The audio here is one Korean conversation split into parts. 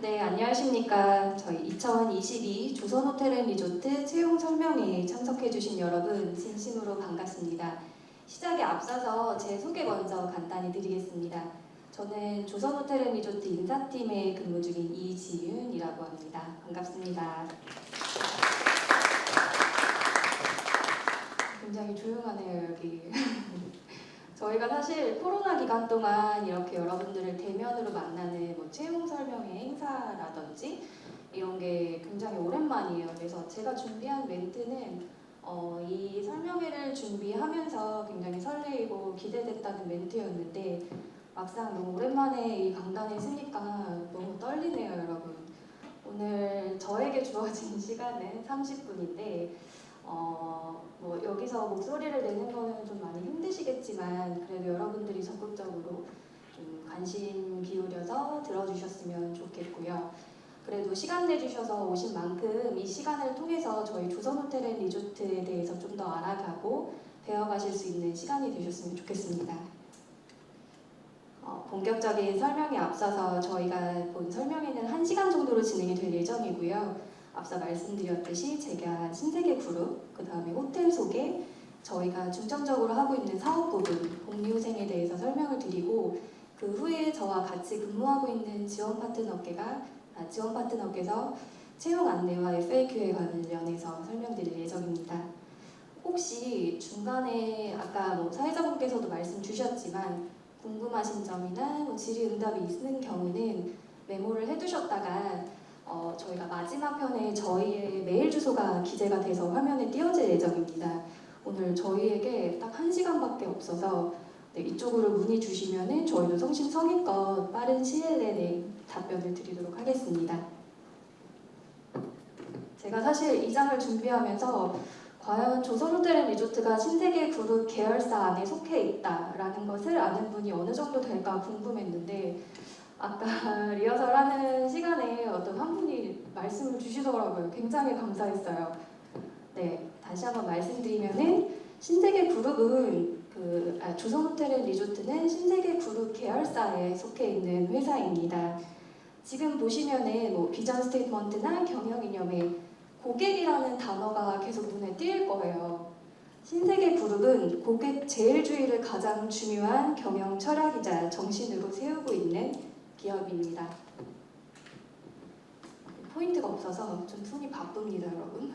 네, 안녕하십니까. 저희 2022 조선호텔앤리조트 채용 설명회에 참석해주신 여러분 진심으로 반갑습니다. 시작에 앞서서 제 소개 먼저 간단히 드리겠습니다. 저는 조선호텔앤리조트 인사팀에 근무 중인 이지윤이라고 합니다. 반갑습니다. 굉장히 조용하네요, 여기. 저희가 사실 코로나 기간 동안 이렇게 여러분들을 대면으로 만나는 채용 설명회 행사라든지 이런 게 굉장히 오랜만이에요. 그래서 제가 준비한 멘트는 이 설명회를 준비하면서 굉장히 설레이고 기대됐다는 멘트였는데 막상 너무 오랜만에 이 강단에 서니까 너무 떨리네요, 여러분. 오늘 저에게 주어진 시간은 30분인데 여기서 목소리를 내는 거는 좀 많이 힘드시겠지만 그래도 여러분들이 적극적으로 좀 관심 기울여서 들어주셨으면 좋겠고요. 그래도 시간 내주셔서 오신 만큼 이 시간을 통해서 저희 조선호텔앤리조트에 대해서 좀 더 알아가고 배워가실 수 있는 시간이 되셨으면 좋겠습니다. 본격적인 설명에 앞서서 저희가 본 설명회는 1시간 정도로 진행이 될 예정이고요. 앞서 말씀드렸듯이 제가 신세계 그룹, 그 다음에 호텔 소개, 저희가 중점적으로 하고 있는 사업 부분, 복리후생에 대해서 설명을 드리고 그 후에 저와 같이 근무하고 있는 지원 파트너께서 채용 안내와 FAQ에 관련해서 설명드릴 예정입니다. 혹시 중간에 아까 사회자분께서도 말씀 주셨지만 궁금하신 점이나 질의응답이 있는 경우는 메모를 해두셨다가 저희가 마지막 편에 저희의 메일 주소가 기재가 돼서 화면에 띄워질 예정입니다. 오늘 저희에게 딱 1시간밖에 없어서 이쪽으로 문의 주시면은 저희도 성심성의껏 빠른 시일 내에 답변을 드리도록 하겠습니다. 제가 사실 이 장을 준비하면서 과연 조선호텔앤리조트가 신세계 그룹 계열사 안에 속해 있다라는 것을 아는 분이 어느 정도 될까 궁금했는데 아까 리허설하는 시간에 어떤 한 분이 말씀을 주시더라고요. 굉장히 감사했어요. 네, 다시 한번 말씀드리면은 신세계 그룹은 조선호텔앤리조트는 신세계 그룹 계열사에 속해 있는 회사입니다. 지금 보시면은 비전 스테이트먼트나 경영 이념에 고객이라는 단어가 계속 눈에 띌 거예요. 신세계 그룹은 고객 제일주의를 가장 중요한 경영 철학이자 정신으로 세우고 있는 기업입니다. 포인트가 없어서 좀 손이 바쁩니다, 여러분.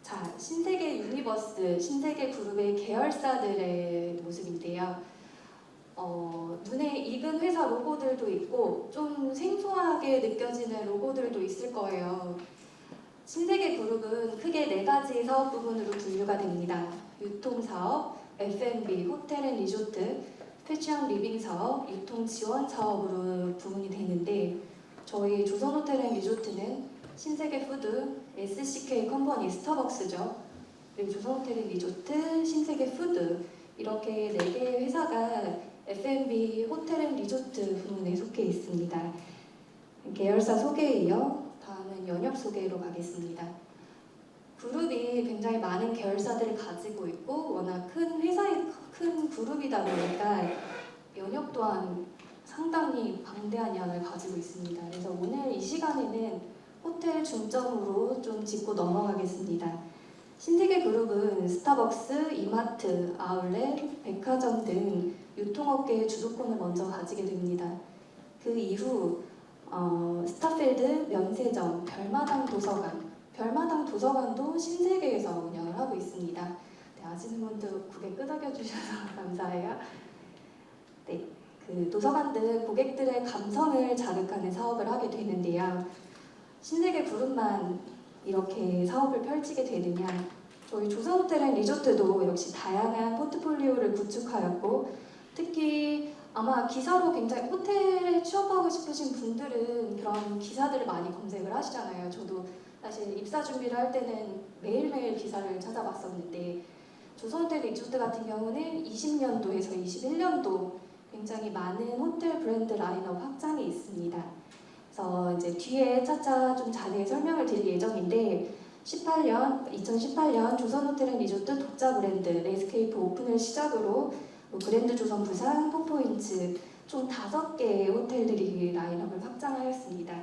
자, 신세계 유니버스, 신세계 그룹의 계열사들의 모습인데요. 눈에 익은 회사 로고들도 있고 좀 생소하게 느껴지는 로고들도 있을 거예요. 신세계 그룹은 크게 4가지 사업 부분으로 분류가 됩니다. 유통사업, F&B, 호텔앤리조트, 패션 리빙 사업, 유통 지원 사업으로 구분이 되는데 저희 조선호텔앤리조트는 신세계 푸드, SCK 컴퍼니 스타벅스죠. 그리고 조선호텔앤리조트, 신세계 푸드 이렇게 4개의 회사가 F&B, 호텔앤리조트 부문에 속해 있습니다. 계열사 소개에 이어 다음은 연역 소개로 가겠습니다. 그룹이 굉장히 많은 계열사들을 가지고 있고 워낙 큰 그룹이다 보니까 연역 또한 상당히 방대한 양을 가지고 있습니다. 그래서 오늘 이 시간에는 호텔 중점으로 좀 짚고 넘어가겠습니다. 신세계 그룹은 스타벅스, 이마트, 아울렛, 백화점 등 유통업계의 주도권을 먼저 가지게 됩니다. 그 이후 스타필드, 면세점, 별마당 도서관도 신세계에서 운영을 하고 있습니다. 네, 아시는 분도 고개 끄덕여 주셔서 감사해요. 네, 그 도서관 등 고객들의 감성을 자극하는 사업을 하게 되는데요. 신세계 그룹만 이렇게 사업을 펼치게 되느냐? 저희 조선호텔앤리조트도 역시 다양한 포트폴리오를 구축하였고 특히 아마 기사로 굉장히 호텔에 취업하고 싶으신 분들은 그런 기사들을 많이 검색을 하시잖아요. 저도 사실 입사 준비를 할 때는 매일매일 기사를 찾아봤었는데 조선호텔앤리조트 같은 경우는 20년도에서 21년도 굉장히 많은 호텔 브랜드 라인업 확장이 있습니다. 그래서 이제 뒤에 차차 좀 자세히 설명을 드릴 예정인데 2018년 조선호텔앤리조트 독자 브랜드 레스케이프 오픈을 시작으로 그랜드 조선 부산, 포포인츠, 총 5개의 호텔들이 라인업을 확장하였습니다.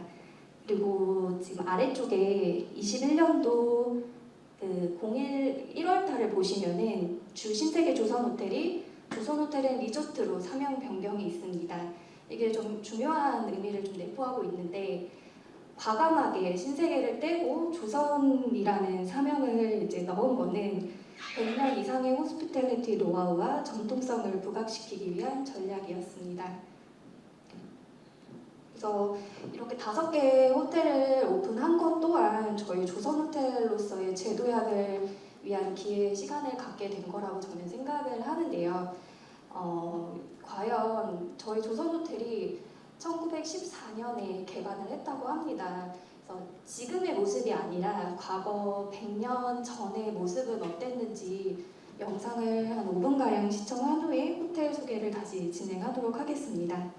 그리고 지금 아래쪽에 21년도 그 1월달을 보시면은 주 신세계 조선호텔이 조선호텔 리조트로 사명 변경이 있습니다. 이게 좀 중요한 의미를 좀 내포하고 있는데, 과감하게 신세계를 떼고 조선이라는 사명을 이제 넣은 거는 100년 이상의 호스피탈리티 노하우와 전통성을 부각시키기 위한 전략이었습니다. 그래서 이렇게 5개의 호텔을 오픈한 것 또한 저희 조선호텔로서의 재도약을 위한 기회의 시간을 갖게 된 거라고 저는 생각을 하는데요. 과연 저희 조선호텔이 1914년에 개관을 했다고 합니다. 그래서 지금의 모습이 아니라 과거 100년 전의 모습은 어땠는지 영상을 한 5분가량 시청한 후에 호텔 소개를 다시 진행하도록 하겠습니다.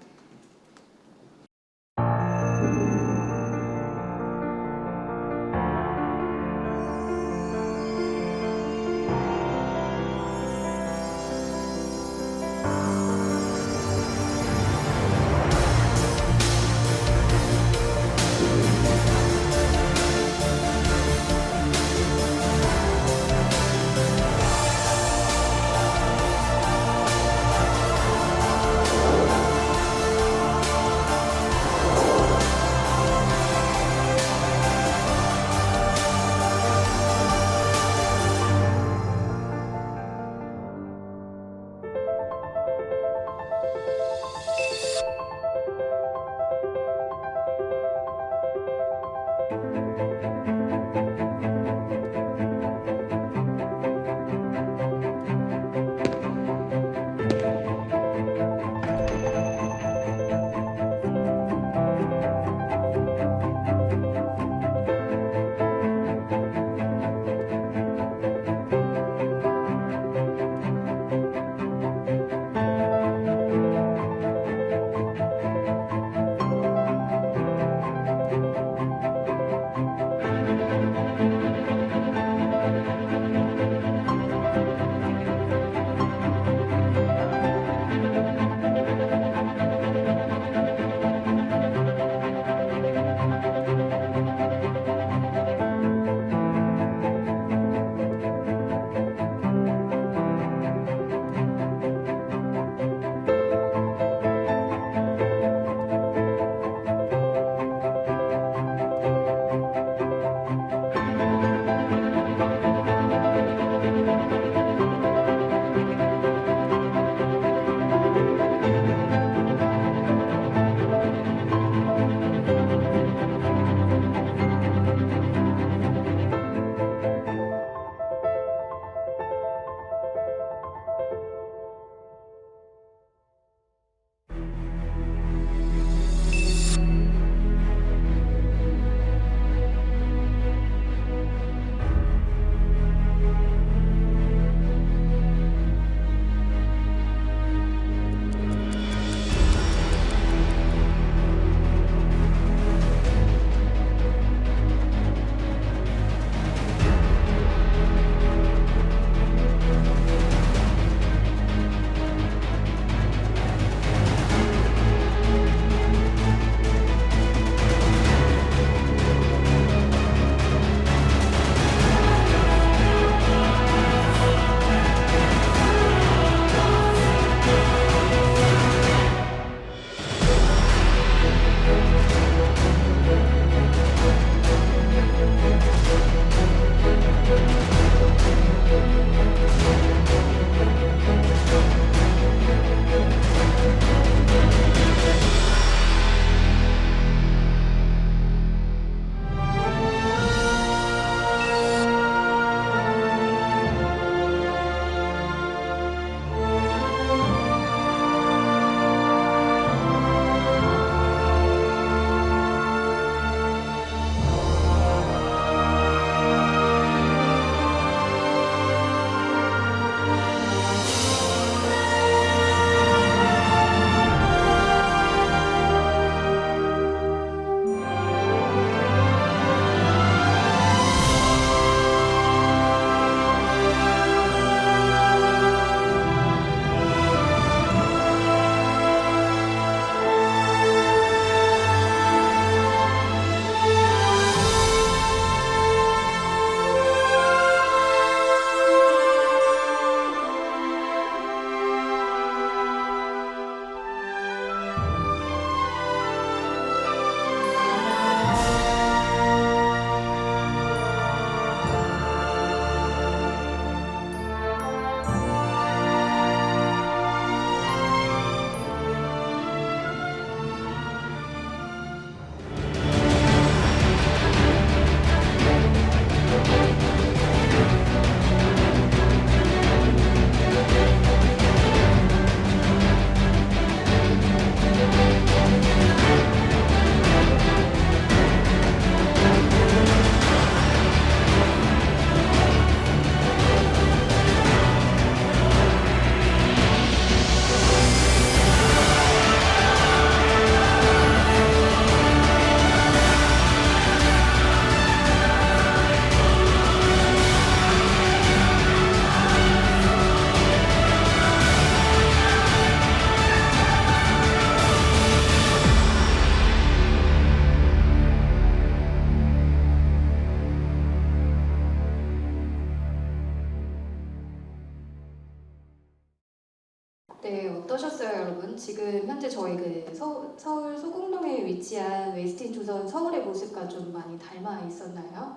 네, 어떠셨어요, 여러분? 지금 현재 저희 서울 소공동에 위치한 웨스틴 조선 서울의 모습과 좀 많이 닮아 있었나요?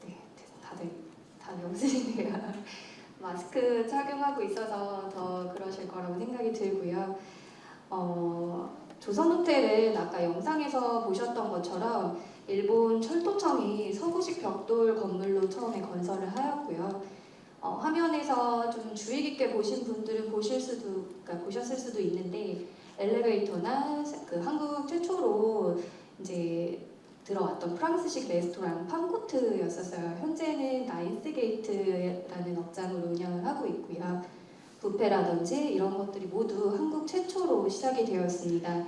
네, 다들 웃으시네요. 마스크 착용하고 있어서 더 그러실 거라고 생각이 들고요. 조선호텔은 아까 영상에서 보셨던 것처럼 일본 철도청이 서구식 벽돌 건물로 처음에 건설을 하였고요. 화면에서 좀 주의 깊게 보신 분들은 보셨을 수도 있는데 엘리베이터나 그 한국 최초로 이제 들어왔던 프랑스식 레스토랑 팡코트였었어요. 현재는 나인스게이트라는 업장으로 운영을 하고 있고요. 뷔페라든지 이런 것들이 모두 한국 최초로 시작이 되었습니다.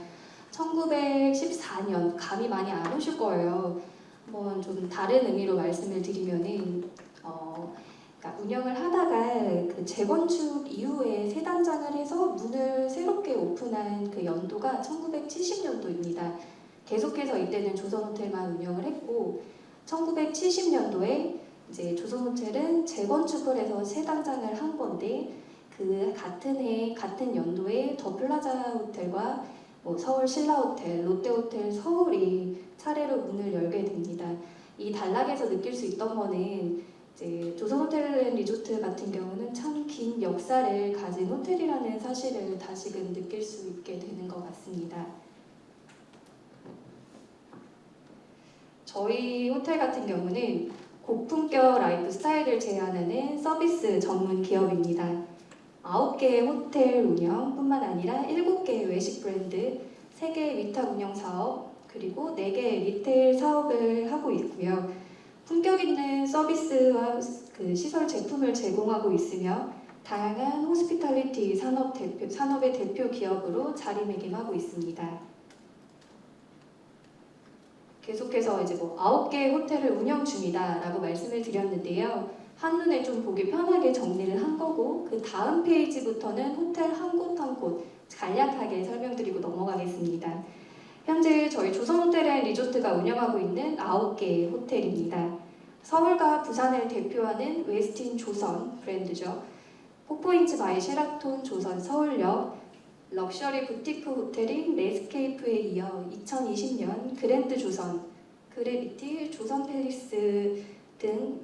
1914년, 감이 많이 안 오실 거예요. 한번 좀 다른 의미로 말씀을 드리면은 그러니까 운영을 하다가 그 재건축 이후에 새 단장을 해서 문을 새롭게 오픈한 그 연도가 1970년도입니다. 계속해서 이때는 조선호텔만 운영을 했고 1970년도에 이제 조선호텔은 재건축을 해서 새 단장을 한 건데 그 같은 해 같은 연도에 더 플라자 호텔과 서울 신라호텔, 롯데호텔 서울이 차례로 문을 열게 됩니다. 이 단락에서 느낄 수 있던 거는 이제 조선호텔앤리조트 같은 경우는 참 긴 역사를 가진 호텔이라는 사실을 다시금 느낄 수 있게 되는 것 같습니다. 저희 호텔 같은 경우는 고품격 라이프 스타일을 제안하는 서비스 전문 기업입니다. 9개의 호텔 운영뿐만 아니라 7개의 외식 브랜드, 3개의 위탁 운영 사업, 그리고 4개의 리테일 사업을 하고 있고요. 품격 있는 서비스와 그 시설 제품을 제공하고 있으며 다양한 호스피탈리티 산업의 대표 기업으로 자리매김하고 있습니다. 계속해서 이제 9개의 호텔을 운영 중이다라고 말씀을 드렸는데요. 한눈에 좀 보기 편하게 정리를 한 거고 그 다음 페이지부터는 호텔 한 곳 한 곳 간략하게 설명드리고 넘어가겠습니다. 현재 저희 조선호텔앤리조트가 운영하고 있는 9개의 호텔입니다. 서울과 부산을 대표하는 웨스틴 조선 브랜드죠. 포포인츠 바이 쉐라톤 조선 서울역, 럭셔리 부티크 호텔인 레스케이프에 이어 2020년 그랜드 조선, 그래비티, 조선 팰리스 등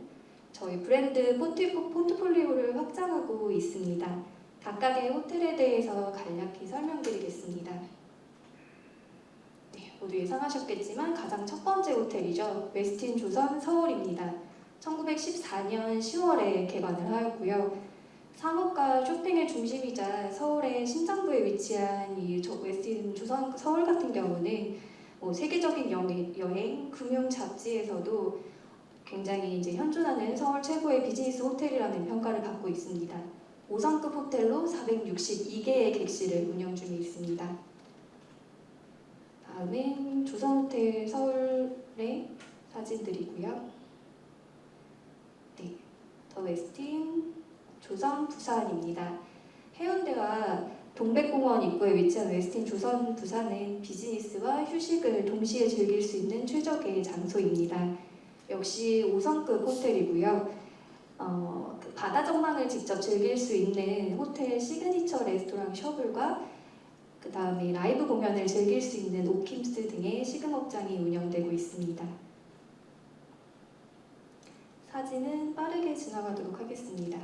저희 브랜드 포트폴리오를 확장하고 있습니다. 각각의 호텔에 대해서 간략히 설명드리겠습니다. 네, 모두 예상하셨겠지만 가장 첫 번째 호텔이죠. 웨스틴 조선 서울입니다. 1914년 10월에 개관을 하였고요. 상업과 쇼핑의 중심이자 서울의 심장부에 위치한 이 웨스틴 조선 서울 같은 경우는 세계적인 여행, 금융 잡지에서도 굉장히 이제 현존하는 서울 최고의 비즈니스 호텔이라는 평가를 받고 있습니다. 5성급 호텔로 462개의 객실을 운영 중에 있습니다. 다음은 조선호텔 서울의 사진들이고요. 네, 더 웨스틴 조선 부산입니다. 해운대와 동백공원 입구에 위치한 웨스틴 조선 부산은 비즈니스와 휴식을 동시에 즐길 수 있는 최적의 장소입니다. 역시 5성급 호텔이고요. 그 바다 전망을 직접 즐길 수 있는 호텔 시그니처 레스토랑 셔블과 그 다음에 라이브 공연을 즐길 수 있는 오킴스 등의 식음업장이 운영되고 있습니다. 사진은 빠르게 지나가도록 하겠습니다.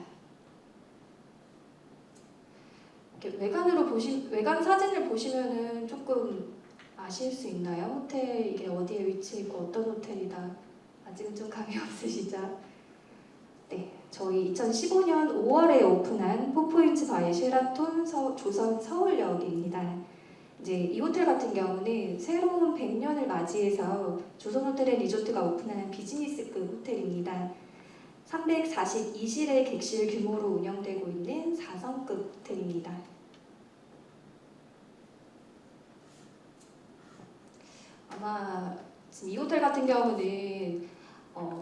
외관 사진을 보시면은 조금 아실 수 있나요? 호텔 이게 어디에 위치해 있고 어떤 호텔이다. 아직은 좀 감이 없으시죠? 네, 저희 2015년 5월에 오픈한 포포인츠 바이 쉐라톤 조선 서울역입니다. 이제 이 호텔 같은 경우는 새로운 100년을 맞이해서 조선호텔앤리조트가 오픈한 비즈니스급 호텔입니다. 342실의 객실 규모로 운영되고 있는 4성급 호텔입니다. 아마 지금 이 호텔 같은 경우는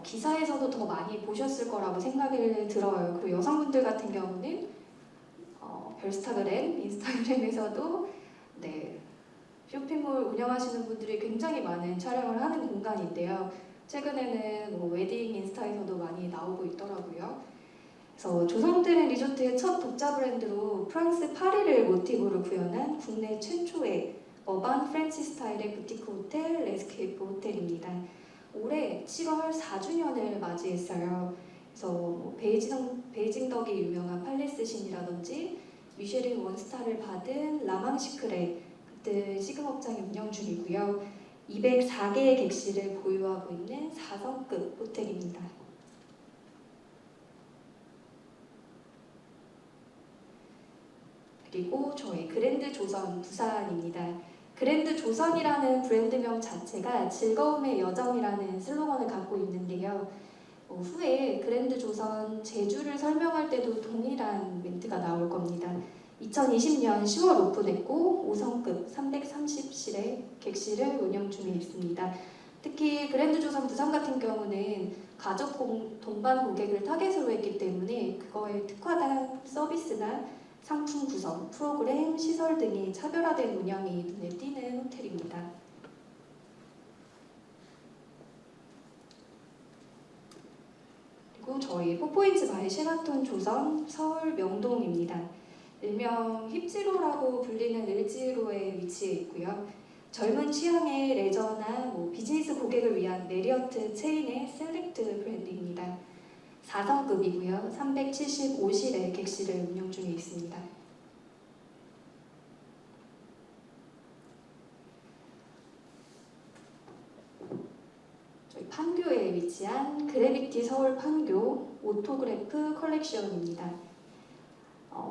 기사에서도 더 많이 보셨을 거라고 생각이 들어요. 그리고 여성분들 같은 경우는 별스타그램, 인스타그램에서도 네, 쇼핑몰 운영하시는 분들이 굉장히 많은 촬영을 하는 공간인데요. 최근에는 웨딩 인스타에서도 많이 나오고 있더라고요. 그래서 조선호텔 리조트의 첫 독자 브랜드로 프랑스 파리를 모티브로 구현한 국내 최초의 어반 프렌치 스타일의 부티크 호텔 레스케이프 호텔입니다. 올해 7월 4주년을 맞이했어요. 그래서 베이징덕이 유명한 팔레스 신이라든지 미쉐린 원스타를 받은 라망시크레 같은 시그업장이 운영 중이고요. 204개의 객실을 보유하고 있는 4성급 호텔입니다. 그리고 저희 그랜드 조선 부산입니다. 그랜드 조선이라는 브랜드명 자체가 즐거움의 여정이라는 슬로건을 갖고 있는데요. 후에 그랜드 조선 제주를 설명할 때도 동일한 멘트가 나올 겁니다. 2020년 10월 오픈했고 5성급 330실의 객실을 운영 중에 있습니다. 특히 그랜드 조선 부산 같은 경우는 가족 동반 고객을 타겟으로 했기 때문에 그거에 특화된 서비스나 상품 구성, 프로그램, 시설 등이 차별화된 운영이 눈에 띄는 호텔입니다. 그리고 저희 포포인츠 바이 쉐라톤 조선 서울 명동입니다. 일명 힙지로라고 불리는 을지로에 위치해 있고요. 젊은 취향의 레저나 비즈니스 고객을 위한 메리어트 체인의 셀렉트 브랜드입니다. 4성급이고요. 375실의 객실을 운영 중에 있습니다. 저희 판교에 위치한 그래비티 서울 판교 오토그래프 컬렉션입니다.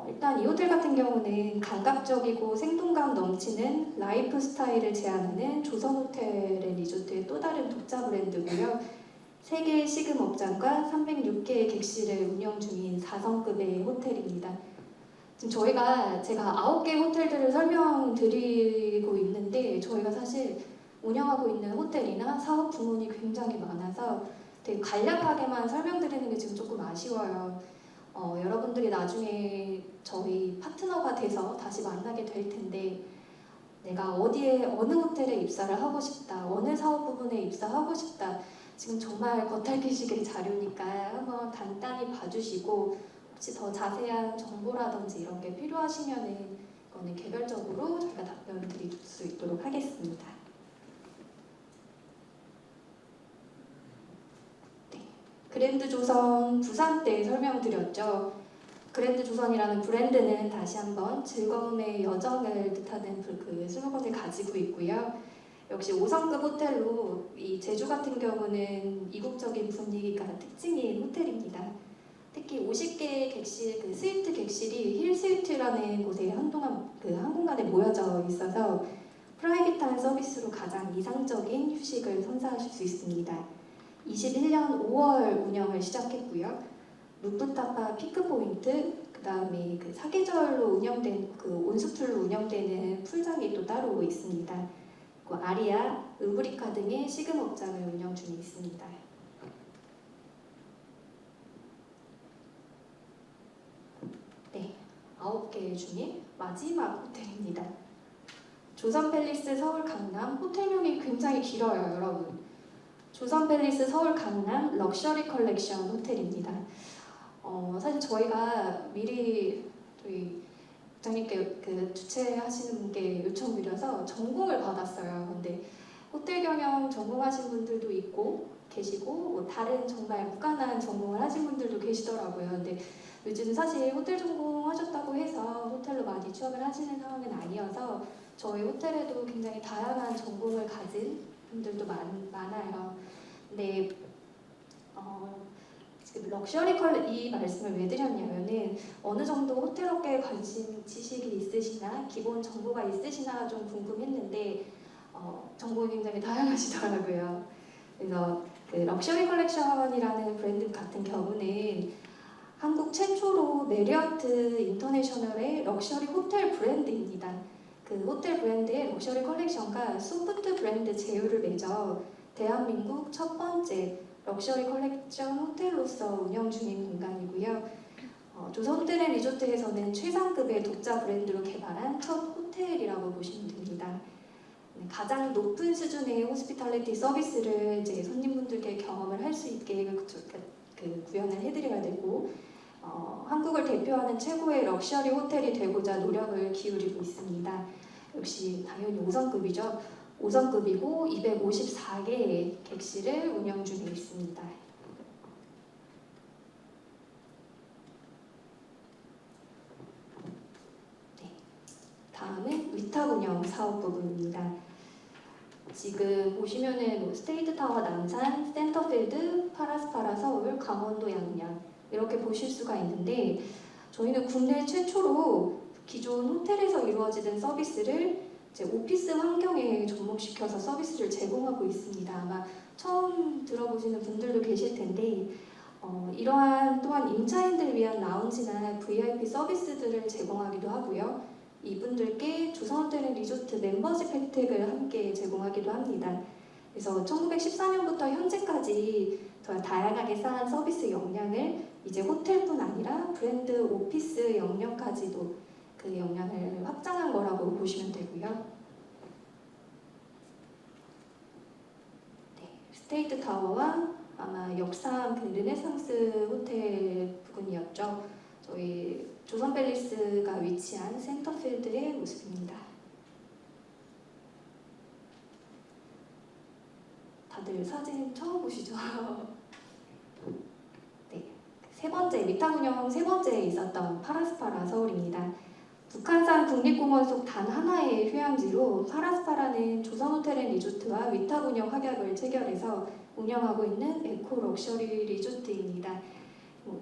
일단 이 호텔 같은 경우는 감각적이고 생동감 넘치는 라이프 스타일을 제안하는 조선 호텔 앤 리조트의 또 다른 독자 브랜드고요. 3개의 시금업장과 306개의 객실을 운영 중인 4성급의 호텔입니다. 지금 제가 9개 호텔들을 설명드리고 있는데 저희가 사실 운영하고 있는 호텔이나 사업 부문이 굉장히 많아서 되게 간략하게만 설명드리는 게 지금 조금 아쉬워요. 여러분들이 나중에 저희 파트너가 돼서 다시 만나게 될 텐데 내가 어느 호텔에 입사를 하고 싶다, 어느 사업 부분에 입사하고 싶다, 지금 정말 겉핥기식의 자료니까 한번 간단히 봐주시고 혹시 더 자세한 정보라든지 이런 게 필요하시면은 그거는 개별적으로 저희가 답변을 드릴 수 있도록 하겠습니다. 네. 그랜드 조선 부산 때 설명드렸죠. 그랜드 조선이라는 브랜드는 다시 한번 즐거움의 여정을 뜻하는 그 슬로건을 가지고 있고요. 역시 5성급 호텔로 이 제주 같은 경우는 이국적인 분위기가 특징인 호텔입니다. 특히 50개의 객실, 그 스위트 객실이 힐 스위트라는 곳에 한동안 한 공간에 모여져 있어서 프라이빗한 서비스로 가장 이상적인 휴식을 선사하실 수 있습니다. 21년 5월 운영을 시작했고요. 루프탑과 피크포인트, 그 다음에 그 사계절로 운영된 그 온수풀로 운영되는 풀장이 또 따로 있습니다. 아리아, 으브리카 등의 시그업장을 운영 중에 있습니다. 네, 9개 중에 마지막 호텔입니다. 조선 팰리스 서울 강남, 호텔명이 굉장히 길어요, 여러분. 조선 팰리스 서울 강남 럭셔리 컬렉션 호텔입니다. 사실 저희가 미리 저희 부장님께 그 주최하시는 분께 요청드려서 전공을 받았어요. 근데 호텔 경영 전공하신 분들도 계시고 다른 정말 무관한 전공을 하신 분들도 계시더라고요. 근데 요즘 사실 호텔 전공하셨다고 해서 호텔로 많이 취업을 하시는 상황은 아니어서 저희 호텔에도 굉장히 다양한 전공을 가진 분들도 많아요. 근데 지금 럭셔리 이 말씀을 왜 드렸냐면은 어느 정도 호텔업계에 관심 지식이 있으시나 기본 정보가 있으시나 좀 궁금했는데 정보가 굉장히 다양하시더라고요. 그래서 그 럭셔리 컬렉션이라는 브랜드 같은 경우는 한국 최초로 메리어트 인터내셔널의 럭셔리 호텔 브랜드입니다. 그 호텔 브랜드의 럭셔리 컬렉션과 소프트 브랜드 제휴를 맺어 대한민국 첫 번째 럭셔리 컬렉션 호텔로서 운영 중인 공간이고요. 조선 호텔 앤 리조트에서는 최상급의 독자 브랜드로 개발한 첫 호텔이라고 보시면 됩니다. 가장 높은 수준의 호스피탈리티 서비스를 이제 손님분들께 경험을 할 수 있게 구현을 해드려야 되고 대표하는 최고의 럭셔리 호텔이 되고자 노력을 기울이고 있습니다. 역시 당연히 5성급이죠. 5성급이고 254개의 객실을 운영 중에 있습니다. 네. 다음은 위탁 운영 사업 부분입니다. 지금 보시면은 뭐 스테이트타워 남산, 센터필드, 파라스파라 서울, 강원도 양양 이렇게 보실 수가 있는데 저희는 국내 최초로 기존 호텔에서 이루어지는 서비스를 이제 오피스 환경에 접목시켜서 서비스를 제공하고 있습니다. 아마 처음 들어보시는 분들도 계실 텐데 이러한 또한 임차인들 위한 라운지나 VIP 서비스들을 제공하기도 하고요. 이분들께 조선호텔 리조트 멤버십 혜택을 함께 제공하기도 합니다. 그래서 1914년부터 현재까지 더 다양하게 쌓은 서비스 역량을 이제 호텔뿐 아니라 브랜드 오피스 영역까지도 그 역량을 확장한 거라고 보시면 되고요. 네, 스테이트 타워와 아마 역삼 그 르네상스 호텔 부근이었죠. 저희 조선팰리스가 위치한 센터필드의 모습입니다. 다들 사진 처음 보시죠? 네, 세 번째 위탁 운영 세 번째에 있었던 파라스파라 서울입니다. 북한산 국립공원 속 단 하나의 휴양지로 파라스파라는 조선호텔앤리조트와 위탁 운영 확약을 체결해서 운영하고 있는 에코 럭셔리 리조트입니다.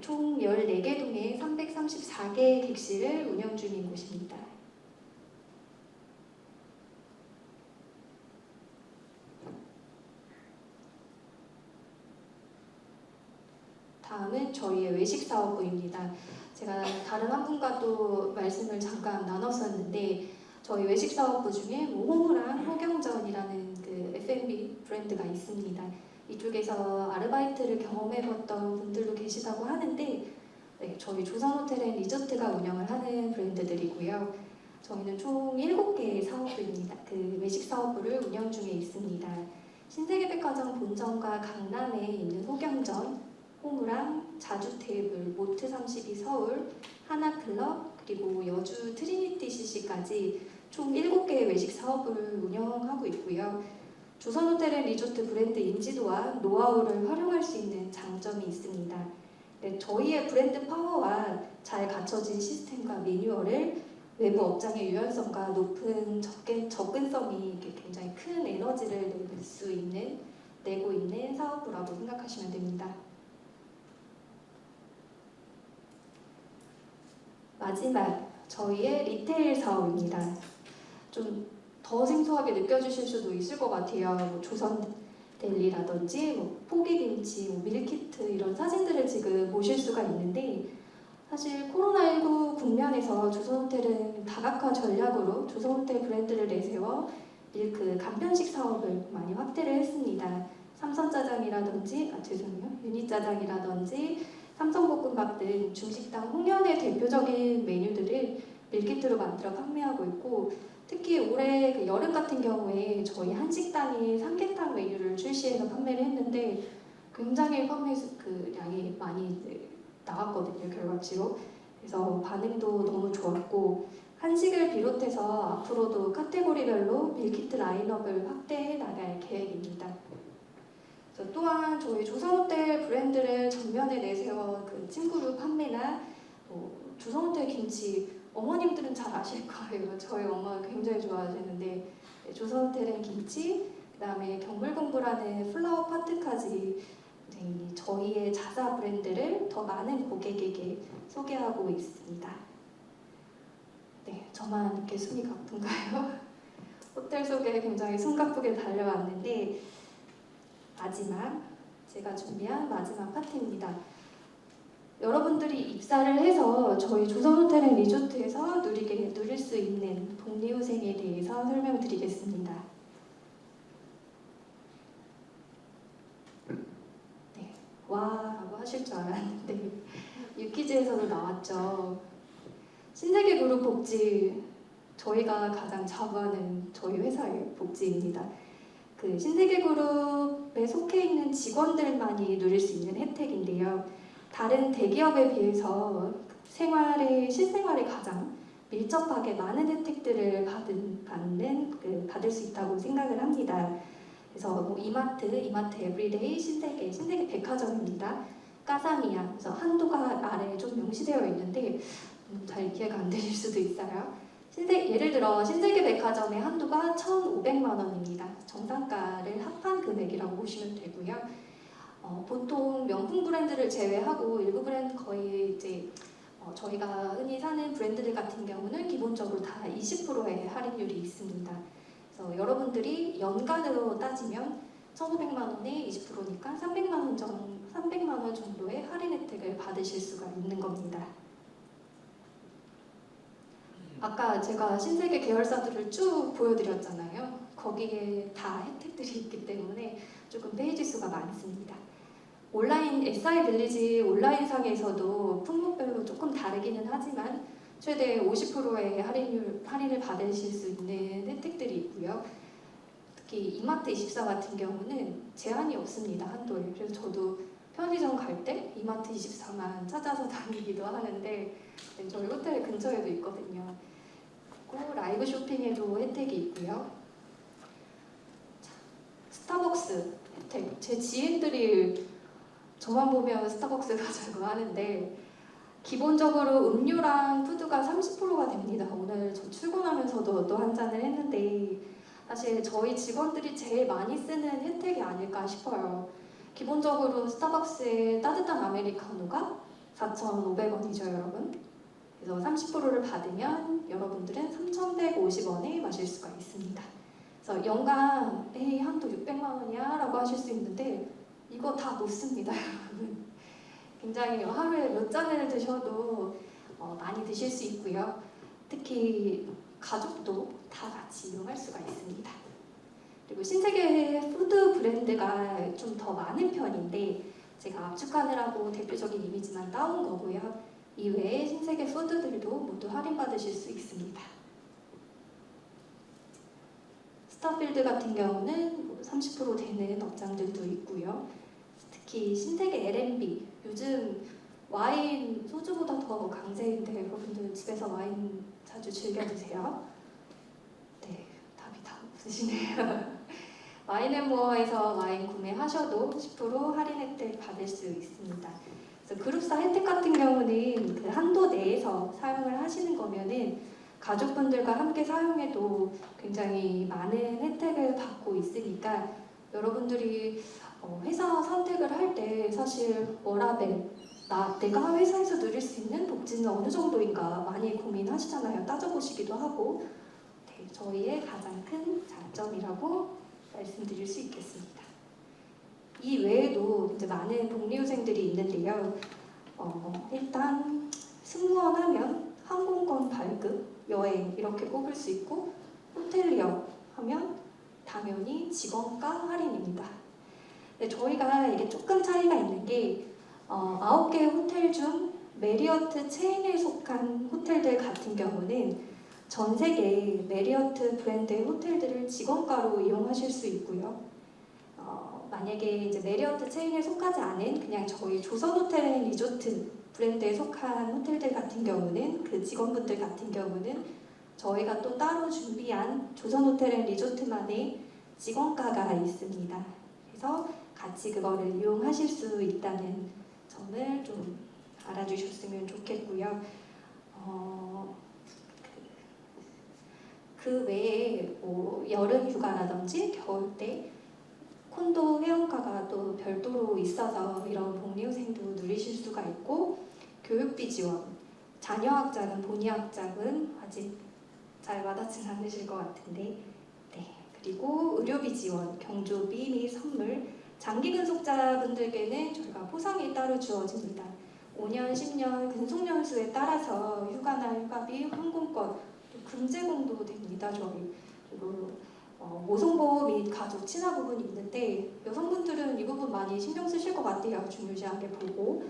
총 14개 동에 334개의 객실을 운영 중인 곳입니다. 다음은 저희의 외식 사업부입니다. 제가 다른 한 분과도 말씀을 잠깐 나눴었는데 저희 외식 사업부 중에 호무랑 호경전이라는 그 F&B 브랜드가 있습니다. 이쪽에서 아르바이트를 경험해봤던 분들도 계시다고 하는데 네, 저희 조선호텔앤리조트가 운영을 하는 브랜드들이고요. 저희는 총 7개의 사업부입니다. 그 외식 사업부를 운영 중에 있습니다. 신세계백화점 본점과 강남에 있는 호경전, 호무랑, 자주테이블, 모트32 서울, 하나클럽, 그리고 여주 트리니티 CC까지 총 7개의 외식 사업부를 운영하고 있고요. 조선호텔앤리조트 브랜드 인지도와 노하우를 활용할 수 있는 장점이 있습니다. 네, 저희의 브랜드 파워와 잘 갖춰진 시스템과 매뉴얼을 외부 업장의 유연성과 높은 접근성이 굉장히 큰 에너지를 내고 있는 사업부라고 생각하시면 됩니다. 마지막, 저희의 리테일 사업입니다. 좀 더 생소하게 느껴지실 수도 있을 것 같아요. 뭐 조선델리라든지 포기김치, 밀키트 이런 사진들을 지금 보실 수가 있는데 사실 코로나19 국면에서 조선호텔은 다각화 전략으로 조선호텔 브랜드를 내세워 밀크 간편식 사업을 많이 확대를 했습니다. 삼선짜장이라든지, 유니짜장이라든지 삼성볶음밥 등 중식당 홍련의 대표적인 메뉴들을 밀키트로 만들어 판매하고 있고 특히 올해 그 여름 같은 경우에 저희 한식당이 삼계탕 메뉴를 출시해서 판매를 했는데 굉장히 판매 그 양이 많이 나왔거든요, 결과치로. 그래서 반응도 너무 좋았고 한식을 비롯해서 앞으로도 카테고리별로 밀키트 라인업을 확대해 나갈 계획입니다. 또한 저희 조선호텔 브랜드를 전면에 내세워 그 찜그룹 판매나 조선호텔 김치 어머님들은 잘 아실 거예요. 저희 엄마가 굉장히 좋아하시는데 조선호텔은 김치, 그다음에 경물공부라는 플라워 파트까지 저희의 자사 브랜드를 더 많은 고객에게 소개하고 있습니다. 네, 저만 이렇게 숨이 가쁜가요? 호텔 소개 굉장히 숨가쁘게 달려왔는데 제가 준비한 마지막 파트입니다. 여러분들이 입사를 해서 저희 조선호텔앤리조트에서 누릴 수 있는 복리후생에 대해서 설명드리겠습니다. 네, 와 라고 하실 줄 알았는데 유퀴즈에서도 나왔죠. 신세계그룹 복지, 저희가 가장 자부하는 저희 회사의 복지입니다. 그 신세계그룹에 속해 있는 직원들만이 누릴 수 있는 혜택인데요. 다른 대기업에 비해서 실생활에 가장 밀접하게 많은 혜택들을 받을 수 있다고 생각을 합니다. 그래서 뭐 이마트 에브리데이, 신세계 백화점입니다. 까사미야, 그래서 한도가 아래에 좀 명시되어 있는데 잘 이해가 안 되실 수도 있어요. 예를 들어 신세계 백화점의 한도가 1,500만 원입니다. 정상가를 합한 금액이라고 보시면 되고요. 보통 명품 브랜드를 제외하고 일부 브랜드 거의 이제 저희가 흔히 사는 브랜드들 같은 경우는 기본적으로 다 20%의 할인율이 있습니다. 그래서 여러분들이 연간으로 따지면 1,500만 원에 20%니까 300만 원 정도의 할인 혜택을 받으실 수가 있는 겁니다. 아까 제가 신세계 계열사들을 쭉 보여드렸잖아요. 거기에 다 혜택들이 있기 때문에 조금 페이지 수가 많습니다. 온라인 SI 빌리지 온라인상에서도 품목별로 조금 다르기는 하지만 최대 50%의 할인을 받으실 수 있는 혜택들이 있고요. 특히 이마트24 같은 경우는 제한이 없습니다. 한도에. 그래서 저도 편의점 갈 때 이마트24만 찾아서 다니기도 하는데 저희 호텔 근처에도 있거든요. 그리고 라이브 쇼핑에도 혜택이 있고요. 스타벅스 혜택. 제 지인들이 저만 보면 스타벅스 가자고 하는데 기본적으로 음료랑 푸드가 30%가 됩니다. 오늘 저 출근하면서도 또 한 잔을 했는데 사실 저희 직원들이 제일 많이 쓰는 혜택이 아닐까 싶어요. 기본적으로 스타벅스의 따뜻한 아메리카노가 4,500원이죠, 여러분. 그래서 30%를 받으면 여러분들은 3,150원에 마실 수가 있습니다. 그래서 연간 에이 한도 600만 원이야 라고 하실 수 있는데 이거 다 못 씁니다, 여러분. 굉장히 하루에 몇 잔을 드셔도 많이 드실 수 있고요. 특히 가족도 다 같이 이용할 수가 있습니다. 그리고 신세계의 푸드 브랜드가 좀 더 많은 편인데 제가 압축하느라고 대표적인 이미지만 따온 거고요. 이외에 신세계 푸드들도 모두 할인받으실 수 있습니다. 스타필드 같은 경우는 30% 되는 업장들도 있고요. 특히 신세계 L&B, 요즘 와인 소주보다 더 강세인데 여러분들 집에서 와인 자주 즐겨 드세요? 네, 답이 다 없으시네요. 와인앤모어에서 와인 구매하셔도 10% 할인 혜택 받을 수 있습니다. 그래서 그룹사 혜택 같은 경우는 그 한도 내에서 사용을 하시는 거면은 가족분들과 함께 사용해도 굉장히 많은 혜택을 받고 있으니까 여러분들이 회사 선택을 할 때 사실 워라밸, 내가 회사에서 누릴 수 있는 복지는 어느 정도인가 많이 고민하시잖아요. 따져보시기도 하고 네, 저희의 가장 큰 장점이라고 말씀드릴 수 있겠습니다. 이 외에도 이제 많은 복리후생들이 있는데요. 일단 승무원 하면 항공권 발급, 여행 이렇게 꼽을 수 있고 호텔리어 하면 당연히 직원가 할인입니다. 네, 저희가 이게 조금 차이가 있는 게 9개의 호텔 중 메리어트 체인에 속한 호텔들 같은 경우는 전 세계 메리어트 브랜드의 호텔들을 직원가로 이용하실 수 있고요. 만약에 이제 메리어트 체인에 속하지 않은 그냥 저희 조선호텔앤리조트 브랜드에 속한 호텔들 같은 경우는 그 직원분들 같은 경우는 저희가 또 따로 준비한 조선호텔앤리조트만의 직원가가 있습니다. 그래서 같이 그거를 이용하실 수 있다는 점을 좀 알아주셨으면 좋겠고요. 그 외에 뭐 여름 휴가라든지 겨울 때 콘도 회원가가 또 별도로 있어서 이런 복리후생도 누리실 수가 있고 교육비 지원, 자녀학자금, 본의학자금 아직 잘 와닿지 않으실 것 같은데 네, 그리고 의료비 지원, 경조비 및 선물, 장기 근속자분들께는 저희가 포상이 따로 주어집니다. 5년, 10년 근속년수에 따라서 휴가나 휴가비, 항공권, 금제공도 됩니다. 저희 그리고 모성보호 및 가족 친화 부분이 있는데 여성분들은 이 부분 많이 신경 쓰실 것 같아요. 중요시하게 보고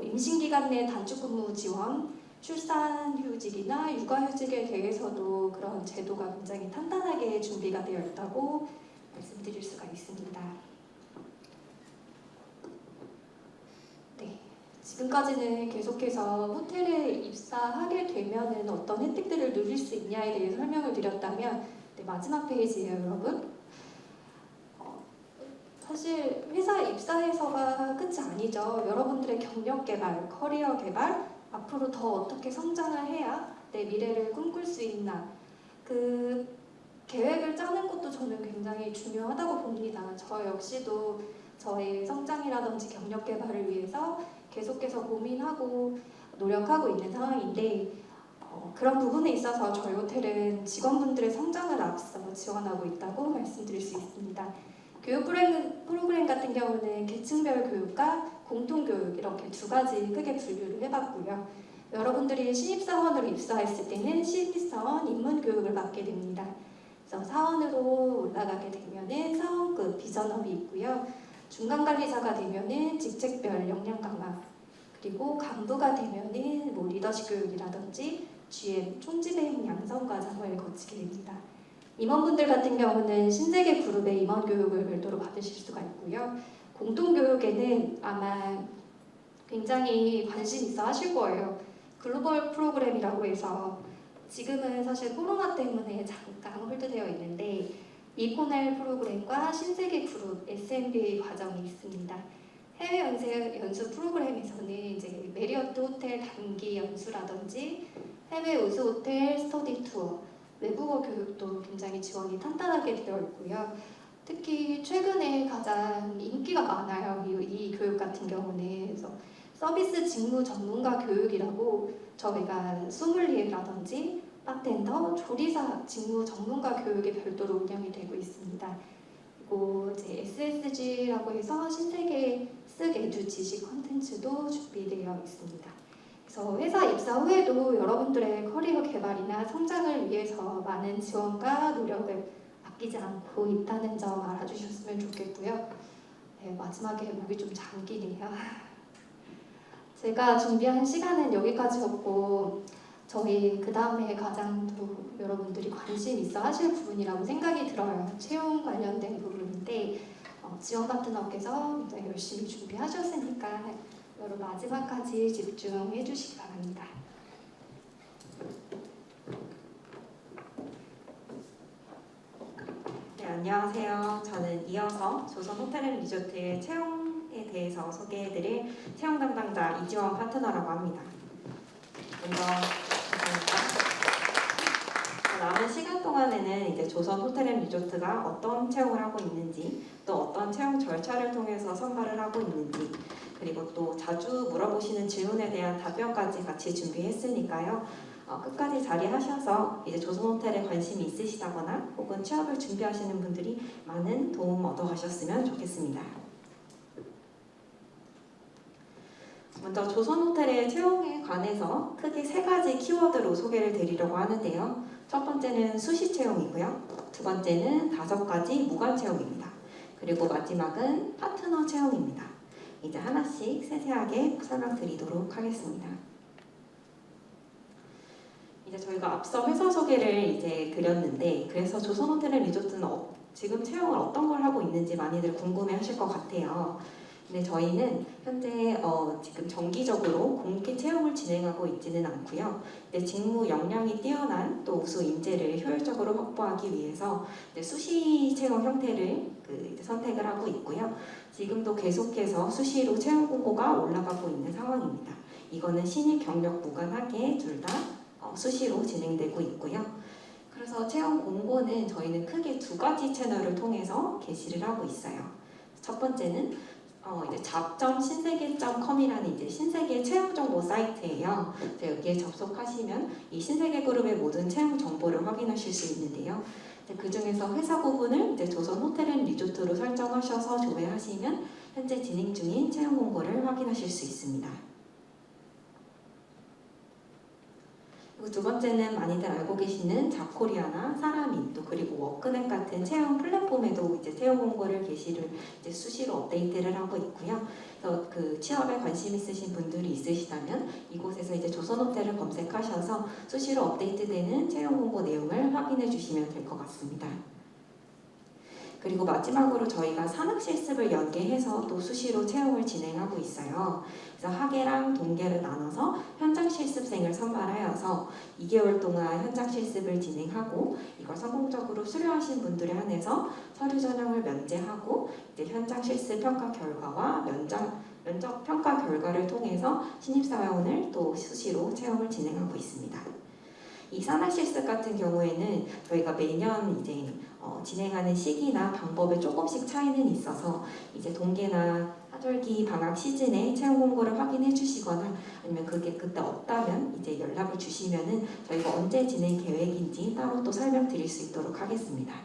임신기간 내 단축근무 지원, 출산휴직이나 육아휴직에 대해서도 그런 제도가 굉장히 탄탄하게 준비가 되어 있다고 말씀드릴 수가 있습니다. 네, 지금까지는 계속해서 호텔에 입사하게 되면은 어떤 혜택들을 누릴 수 있냐에 대해 설명을 드렸다면, 네, 마지막 페이지예요, 여러분. 사실 회사 입사해서가 끝이 아니죠. 여러분들의 경력 개발, 커리어 개발, 앞으로 더 어떻게 성장을 해야 내 미래를 꿈꿀 수 있나, 그 계획을 짜는 것도 저는 굉장히 중요하다고 봅니다. 저 역시도 저의 성장이라든지 경력 개발을 위해서 계속해서 고민하고 노력하고 있는 상황인데, 그런 부분에 있어서 저희 호텔은 직원분들의 성장을 앞서 지원하고 있다고 말씀드릴 수 있습니다. 교육 프로그램 같은 경우는 계층별 교육과 공통교육 이렇게 두 가지 크게 분류를 해봤고요. 여러분들이 신입사원으로 입사했을 때는 신입사원 입문교육을 받게 됩니다. 그래서 사원으로 올라가게 되면은 사원급 비전업이 있고요. 중간관리자가 되면은 직책별 역량 강화, 그리고 간부가 되면은 뭐 리더십 교육이라든지 GM 총지배행 양성 과정을 거치게 됩니다. 임원분들 같은 경우는 신세계 그룹의 임원 교육을 별도로 받으실 수가 있고요. 공동교육에는 아마 굉장히 관심 있어 하실 거예요. 글로벌 프로그램이라고 해서 지금은 사실 코로나 때문에 잠깐 홀드되어 있는데, 이코넬 프로그램과 신세계 그룹 SMBA 과정이 있습니다. 해외 연수 프로그램에서는 이제 메리어트 호텔 단기 연수라든지 해외 우수 호텔 스터디 투어, 외국어 교육도 굉장히 지원이 탄탄하게 되어 있고요. 특히 최근에 가장 인기가 많아요. 이 교육 같은 경우는. 그래서 서비스 직무 전문가 교육이라고 저희가 소믈리에라든지 바텐더, 조리사 직무 전문가 교육이 별도로 운영이 되고 있습니다. 그리고 이제 SSG라고 해서 신세계 쓱 에듀 지식 컨텐츠도 준비되어 있습니다. 그래서 회사 입사 후에도 여러분들의 커리어 개발이나 성장을 위해서 많은 지원과 노력을 아끼지 않고 있다는 점 알아주셨으면 좋겠고요. 네, 마지막에 목이 좀 잠기네요. 제가 준비한 시간은 여기까지였고, 저희 그 다음에 가장 또 여러분들이 관심 있어 하실 부분이라고 생각이 들어요. 채용 관련된 부분인데, 지원 파트너께서 굉장히 열심히 준비하셨으니까 여러분 마지막까지 집중해 주시기 바랍니다. 네, 안녕하세요. 저는 이어서 조선 호텔앤리조트의 채용에 대해서 소개해드릴 채용 담당자 이지원 파트너라고 합니다. 먼저 감사합니다. 남은 시간 동안에는 이제 조선 호텔앤리조트가 어떤 채용을 하고 있는지, 또 어떤 채용 절차를 통해서 선발을 하고 있는지, 그리고 또 자주 물어보시는 질문에 대한 답변까지 같이 준비했으니까요. 끝까지 자리하셔서 이제 조선호텔에 관심이 있으시다거나 혹은 취업을 준비하시는 분들이 많은 도움 얻어가셨으면 좋겠습니다. 먼저 조선호텔의 채용에 관해서 크게 세 가지 키워드로 소개를 드리려고 하는데요. 첫 번째는 수시 채용이고요. 두 번째는 5가지 무관 채용입니다. 그리고 마지막은 파트너 채용입니다. 이제 하나씩 세세하게 설명드리도록 하겠습니다. 이제 저희가 앞서 회사 소개를 이제 드렸는데, 그래서 조선호텔앤리조트는 지금 채용을 어떤 걸 하고 있는지 많이들 궁금해하실 것 같아요. 근데 저희는 현재 지금 정기적으로 공개 채용을 진행하고 있지는 않고요. 직무 역량이 뛰어난 또 우수 인재를 효율적으로 확보하기 위해서 수시 채용 형태를 이제 선택을 하고 있고요. 지금도 계속해서 수시로 채용 공고가 올라가고 있는 상황입니다. 이거는 신입 경력 무관하게 둘 다 수시로 진행되고 있고요. 그래서 채용 공고는 저희는 크게 2가지 채널을 통해서 게시를 하고 있어요. 첫 번째는 이제 잡.신세계.com이라는 이제 신세계 채용 정보 사이트예요. 여기에 접속하시면 이 신세계 그룹의 모든 채용 정보를 확인하실 수 있는데요. 그 중에서 회사 부분을 이제 조선 호텔앤리조트로 설정하셔서 조회하시면 현재 진행 중인 채용 공고를 확인하실 수 있습니다. 그리고 두 번째는 많이들 알고 계시는 잡코리아나 사라민, 또 그리고 워크넷 같은 채용 플랫폼에도 이제 채용 공고를 게시를 이제 수시로 업데이트를 하고 있고요. 그래서 그 취업에 관심 있으신 분들이 있으시다면 이곳에서 이제 조선호텔을 검색하셔서 수시로 업데이트되는 채용 공고 내용을 확인해 주시면 될 것 같습니다. 그리고 마지막으로 저희가 산학 실습을 연계해서 또 수시로 채용을 진행하고 있어요. 그래서 학예랑 동계를 나눠서 현장 실습생을 선발하여서 2개월 동안 현장 실습을 진행하고 이걸 성공적으로 수료하신 분들에 한해서 서류 전형을 면제하고 이제 현장 실습 평가 결과와 면접 평가 결과를 통해서 신입사원을 또 수시로 채용을 진행하고 있습니다. 이 산학 실습 같은 경우에는 저희가 매년 이제 진행하는 시기나 방법에 조금씩 차이는 있어서 이제 동계나 하절기 방학 시즌에 채용 공고를 확인해 주시거나 아니면 그게 그때 없다면 이제 연락을 주시면은 저희가 언제 진행 계획인지 따로 또 설명드릴 수 있도록 하겠습니다.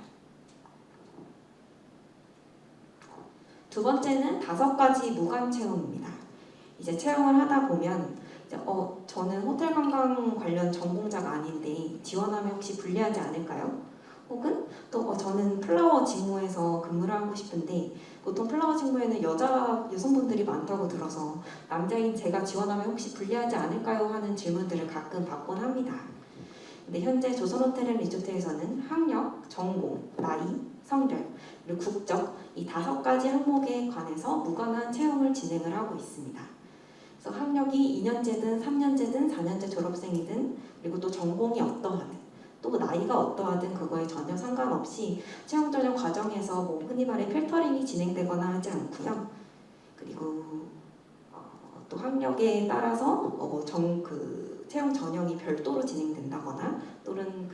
두 번째는 5가지 무관 채용입니다. 이제 채용을 하다 보면 이제 저는 호텔 관광 관련 전공자가 아닌데 지원하면 혹시 불리하지 않을까요? 혹은 또 저는 플라워 직무에서 근무를 하고 싶은데 보통 플라워 직무에는 여성분들이 많다고 들어서 남자인 제가 지원하면 혹시 불리하지 않을까요? 하는 질문들을 가끔 받곤 합니다. 근데 현재 조선호텔앤리조트에서는 학력, 전공, 나이, 성별, 그리고 국적 이 5가지 항목에 관해서 무관한 채용을 진행을 하고 있습니다. 그래서 학력이 2년제든 3년제든 4년제 졸업생이든 그리고 또 전공이 어떠하든 또 나이가 어떠하든 그거에 전혀 상관없이 채용 전형 과정에서 뭐 흔히 말해 필터링이 진행되거나 하지 않고요. 그리고 또 학력에 따라서 채용 전형이 별도로 진행된다거나 또는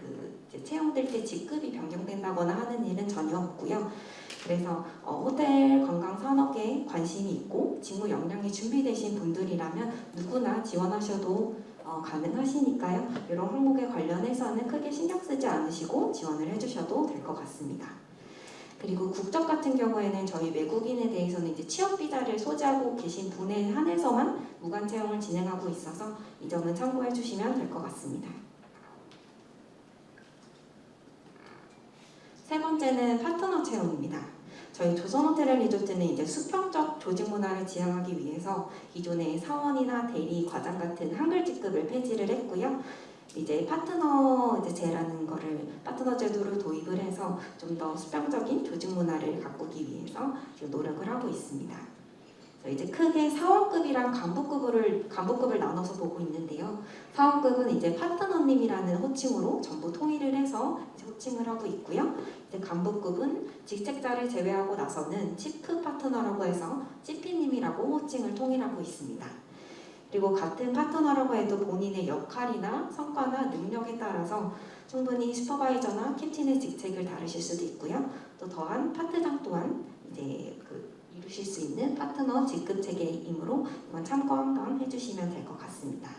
이제 채용될 때 직급이 변경된다거나 하는 일은 전혀 없고요. 그래서 호텔 관광 산업에 관심이 있고 직무 역량이 준비되신 분들이라면 누구나 지원하셔도 가능하시니까요. 이런 항목에 관련해서는 크게 신경 쓰지 않으시고 지원을 해주셔도 될 것 같습니다. 그리고 국적 같은 경우에는 저희 외국인에 대해서는 이제 취업 비자를 소지하고 계신 분에 한해서만 무관 채용을 진행하고 있어서 이 점은 참고해 주시면 될 것 같습니다. 세 번째는 파트너 채용입니다. 저희 조선호텔앤리조트는 이제 수평적 조직 문화를 지향하기 위해서 기존의 사원이나 대리, 과장 같은 한글 직급을 폐지를 했고요. 이제 파트너제라는 거를 파트너 제도를 도입을 해서 좀 더 수평적인 조직 문화를 가꾸기 위해서 지금 노력을 하고 있습니다. 그래서 이제 크게 사원급이랑 간부급을 나눠서 보고 있는데요. 사원급은 이제 파트너님이라는 호칭으로 전부 통일을 해서 이제 호칭을 하고 있고요. 이제 간부급은 직책자를 제외하고 나서는 치프 파트너라고 해서 CP님이라고 호칭을 통일하고 있습니다. 그리고 같은 파트너라고 해도 본인의 역할이나 성과나 능력에 따라서 충분히 슈퍼바이저나 캡틴의 직책을 다루실 수도 있고요. 또 더한 파트장 또한 이제 이루실 수 있는 파트너 직급 체계이므로 이건 참고 한번 해주시면 될 것 같습니다.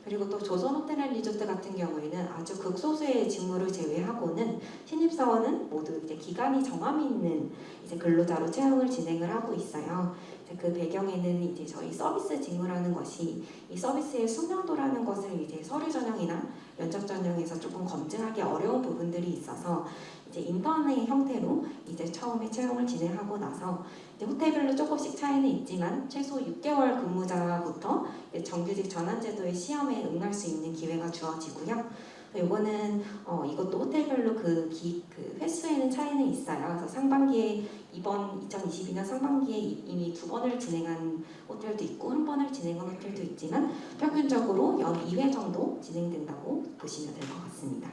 그리고 또 조선호텔앤리조트 같은 경우에는 아주 극소수의 직무를 제외하고는 신입사원은 모두 이제 기간이 정함이 있는 이제 근로자로 채용을 진행을 하고 있어요. 그 배경에는 이제 저희 서비스 직무라는 것이 이 서비스의 숙련도라는 것을 이제 서류 전형이나 면접 전형에서 조금 검증하기 어려운 부분들이 있어서 이제 인턴의 형태로 이제 처음에 채용을 진행하고 나서 이제 호텔별로 조금씩 차이는 있지만 최소 6개월 근무자부터 정규직 전환제도의 시험에 응할 수 있는 기회가 주어지고요. 이거는 이것도 호텔별로 그 횟수에는 차이는 있어요. 그래서 상반기에 이번 2022년 상반기에 이미 2번을 진행한 호텔도 있고 1번을 진행한 호텔도 있지만 평균적으로 연 2회 정도 진행된다고 보시면 될 것 같습니다.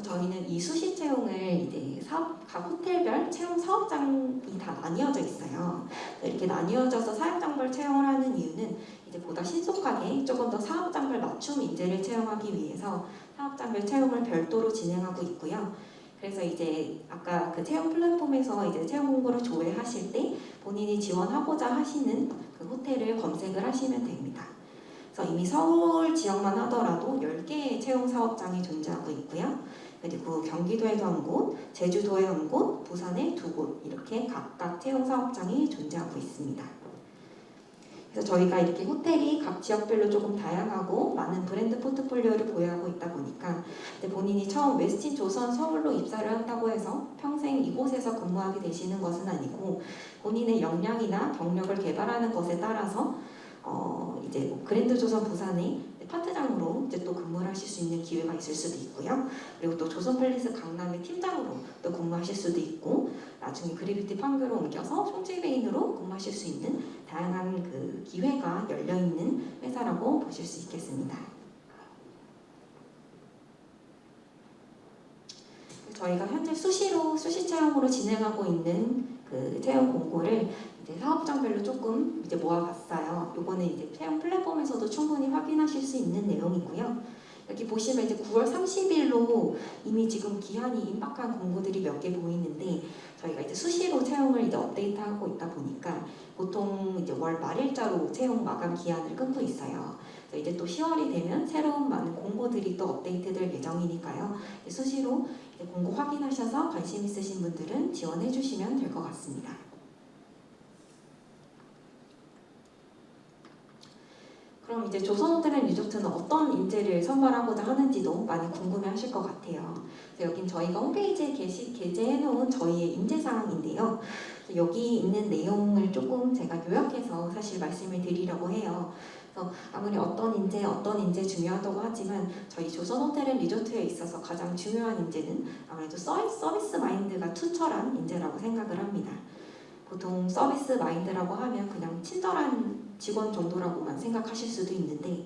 저희는 이 수시 채용을 이제 각 호텔별 채용 사업장이 다 나뉘어져 있어요. 이렇게 나뉘어져서 사업장별 채용을 하는 이유는 이제 보다 신속하게 조금 더 사업장별 맞춤 인재를 채용하기 위해서 사업장별 채용을 별도로 진행하고 있고요. 그래서 이제 아까 그 채용 플랫폼에서 이제 채용 공고를 조회하실 때 본인이 지원하고자 하시는 그 호텔을 검색을 하시면 됩니다. 그래서 이미 서울 지역만 하더라도 10개의 채용 사업장이 존재하고 있고요. 그리고 경기도에도 한 곳, 제주도에 한 곳, 부산에 2곳 이렇게 각각 채용 사업장이 존재하고 있습니다. 그래서 저희가 이렇게 호텔이 각 지역별로 조금 다양하고 많은 브랜드 포트폴리오를 보유하고 있다 보니까 본인이 처음 웨스틴 조선 서울로 입사를 한다고 해서 평생 이곳에서 근무하게 되시는 것은 아니고 본인의 역량이나 경력을 개발하는 것에 따라서 이제 그랜드 조선 부산에 파트장으로 이제 또 근무를 하실 수 있는 기회가 있을 수도 있고요. 그리고 또 조선팰리스 강남의 팀장으로 또 근무하실 수도 있고, 나중에 그래비티 판교로 옮겨서 총질배인으로 근무하실 수 있는 다양한 그 기회가 열려 있는 회사라고 보실 수 있겠습니다. 저희가 현재 수시 채용으로 진행하고 있는 그 채용 공고를 이제 사업장별로 조금 이제 모아봤어요. 요거는 이제 채용 플랫폼에서도 충분히 확인하실 수 있는 내용이고요. 여기 보시면 이제 9월 30일로 이미 지금 기한이 임박한 공고들이 몇 개 보이는데, 저희가 이제 수시로 채용을 이제 업데이트하고 있다 보니까 보통 이제 월 말일자로 채용 마감 기한을 끊고 있어요. 이제 또 10월이 되면 새로운 많은 공고들이 또 업데이트될 예정이니까요. 수시로 공고 확인하셔서 관심 있으신 분들은 지원해 주시면 될 것 같습니다. 그럼 이제 조선호텔앤리조트는 어떤 인재를 선발하고자 하는지도 많이 궁금해하실 것 같아요. 여긴 저희가 홈페이지에 게재해놓은 저희의 인재사항인데요. 여기 있는 내용을 조금 제가 요약해서 사실 말씀을 드리려고 해요. 그래서 아무리 어떤 인재 중요하다고 하지만 저희 조선호텔앤리조트에 있어서 가장 중요한 인재는 아무래도 서비스 마인드가 투철한 인재라고 생각을 합니다. 보통 서비스 마인드라고 하면 그냥 친절한 직원 정도라고만 생각하실 수도 있는데,